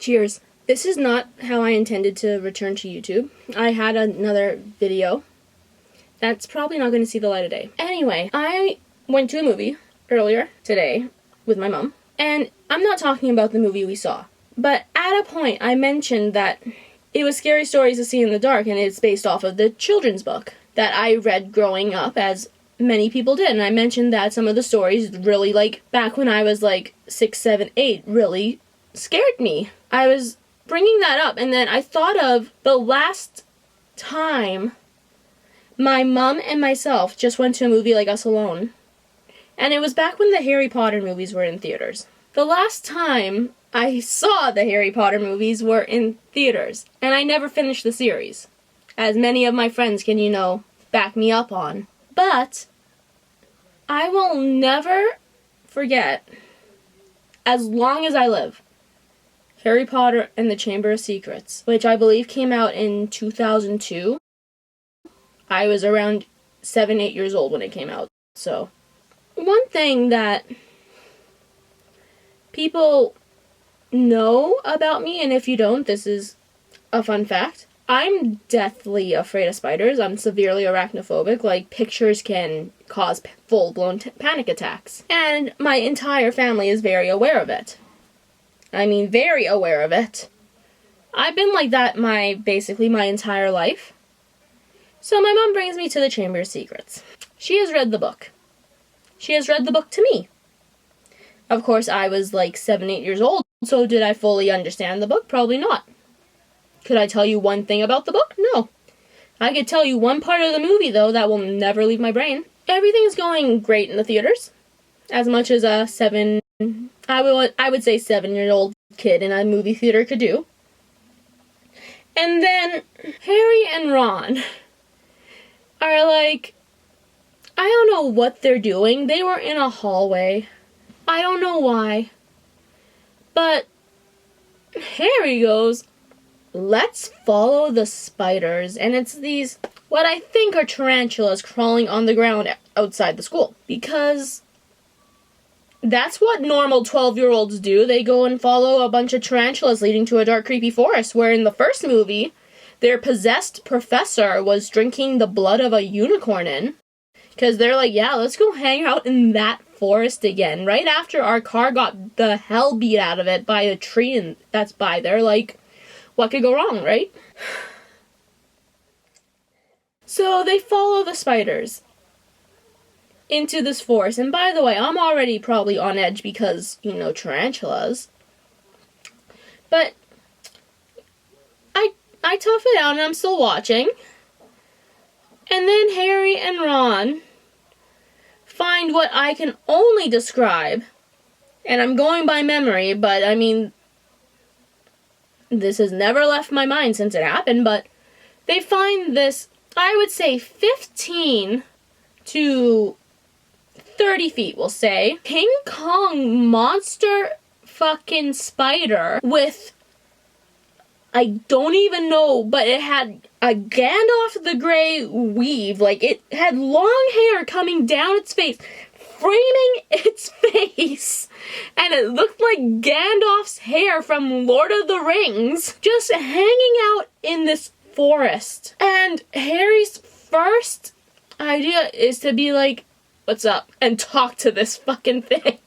Cheers. This is not how I intended to return to YouTube. I had another video that's probably not going to see the light of day. Anyway, I went to a movie earlier today with my mom, and I'm not talking about the movie we saw, but at a point I mentioned that it was Scary Stories to See in the Dark, and it's based off of the children's book that I read growing up, as many people did, and I mentioned that some of the stories really, like, back when I was like 6, 7, 8, really scared me. I was bringing that up, and then I thought of the last time my mom and myself just went to a movie like Us Alone, and it was back when the Harry Potter movies were in theaters. The last time I saw the Harry Potter movies were in theaters, and I never finished the series, as many of my friends can, back me up on. But I will never forget, as long as I live, Harry Potter and the Chamber of Secrets, which I believe came out in 2002. I was around 7, 8 years old when it came out. So, one thing that people know about me, and if you don't, this is a fun fact, I'm deathly afraid of spiders. I'm severely arachnophobic. Like, pictures can cause full-blown panic attacks. And my entire family is very aware of it. I mean, very aware of it. I've been like that basically my entire life. So my mom brings me to the Chamber of Secrets. She has read the book. She has read the book to me. Of course, I was like 7, 8 years old, so did I fully understand the book? Probably not. Could I tell you one thing about the book? No. I could tell you one part of the movie, though, that will never leave my brain. Everything's going great in the theaters. As much as a I would say 7-year-old kid in a movie theater could do. And then Harry and Ron are like, I don't know what they're doing. They were in a hallway. I don't know why. But Harry goes, let's follow the spiders. And it's these, what I think are tarantulas crawling on the ground outside the school. Because that's what normal 12-year-olds do. They go and follow a bunch of tarantulas leading to a dark, creepy forest, where in the first movie, their possessed professor was drinking the blood of a unicorn in. Because they're like, yeah, let's go hang out in that forest again. Right after our car got the hell beat out of it by a tree that's by there. Like, what could go wrong, right? So they follow the spiders into this forest. And by the way, I'm already probably on edge because, tarantulas. But I tough it out and I'm still watching. And then Harry and Ron find what I can only describe, and I'm going by memory, but I mean, this has never left my mind since it happened, but they find this, I would say 15 to 30 feet, we'll say, King Kong monster fucking spider with, I don't even know, but it had a Gandalf the Grey weave. Like, it had long hair coming down its face, framing its face. And it looked like Gandalf's hair from Lord of the Rings, just hanging out in this forest. And Harry's first idea is to be like, what's up? And talk to this fucking thing.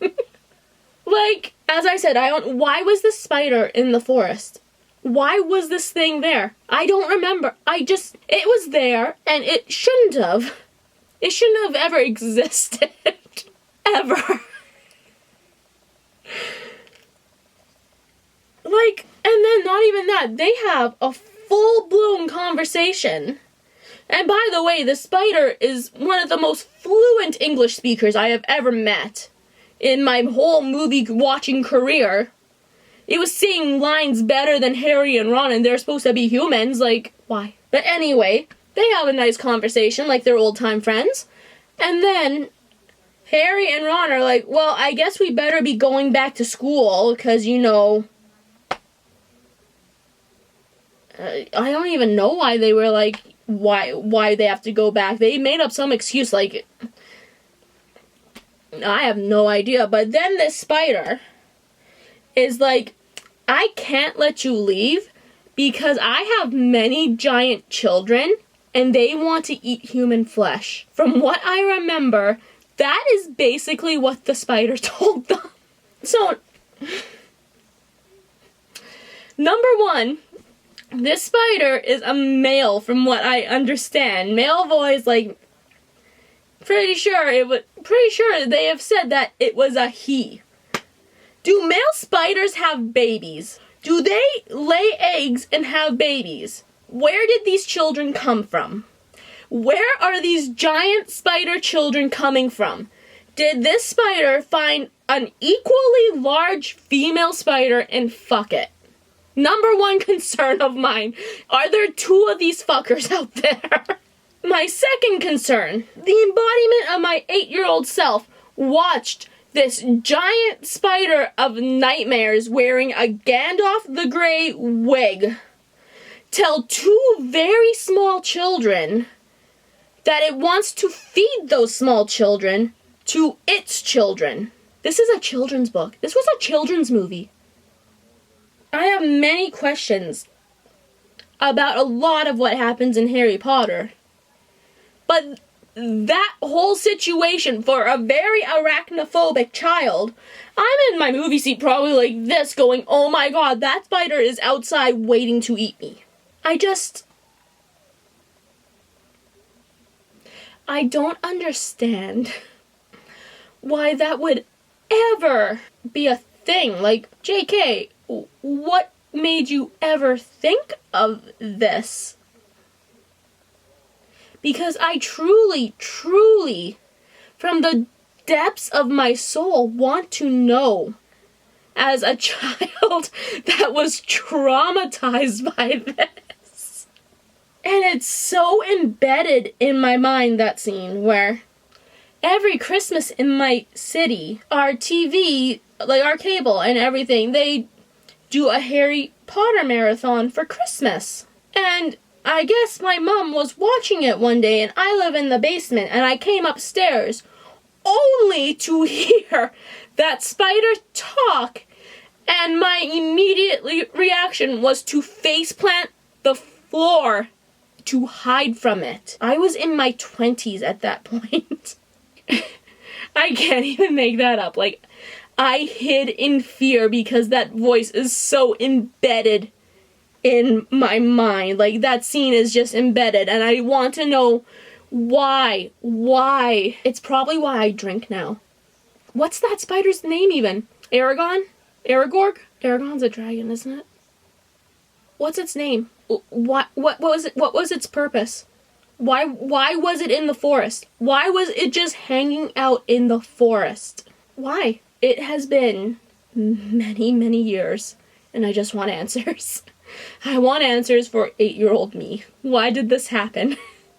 Like, as I said, why was the spider in the forest? Why was this thing there? I don't remember. It was there, and it shouldn't have. It shouldn't have ever existed. Ever. Like, and then not even that, they have a full-blown conversation. And by the way, the spider is one of the most fluent English speakers I have ever met in my whole movie-watching career. It was saying lines better than Harry and Ron, and they're supposed to be humans. Like, why? But anyway, they have a nice conversation like they're old-time friends. And then Harry and Ron are like, well, I guess we better be going back to school, because, I don't even know why they were like, why they have to go back. They made up some excuse, like, I have no idea. But then this spider is like, I can't let you leave because I have many giant children and they want to eat human flesh. From what I remember, that is basically what the spider told them. So, number one, this spider is a male from what I understand. Male voice, like, pretty sure they have said that it was a he. Do male spiders have babies? Do they lay eggs and have babies? Where did these children come from? Where are these giant spider children coming from? Did this spider find an equally large female spider and fuck it? Number one concern of mine, are there two of these fuckers out there? My second concern, the embodiment of my 8-year-old self watched this giant spider of nightmares wearing a Gandalf the Grey wig tell two very small children that it wants to feed those small children to its children. This is a children's book. This was a children's movie. I have many questions about a lot of what happens in Harry Potter. But that whole situation for a very arachnophobic child, I'm in my movie seat probably like this going, oh my god, that spider is outside waiting to eat me. I don't understand why that would ever be a thing. Like, JK, what made you ever think of this? Because I truly, from the depths of my soul, want to know, as a child that was traumatized by this. And it's so embedded in my mind, that scene, where every Christmas in my city, our TV, like our cable and everything, they do a Harry Potter marathon for Christmas. And I guess my mom was watching it one day, and I live in the basement, and I came upstairs only to hear that spider talk, and my immediate reaction was to faceplant the floor to hide from it. I was in my 20s at that point. I can't even make that up. Like, I hid in fear because that voice is so embedded in my mind. Like, that scene is just embedded, and I want to know why. It's probably why I drink now. What's that spider's name even? Aragon? Aragorg? Aragon's a dragon, isn't it? What's its name? What was it? What was its purpose? Why was it in the forest? Why was it just hanging out in the forest? Why? It has been many years, and I just want answers. I want answers for 8-year-old me. Why did this happen?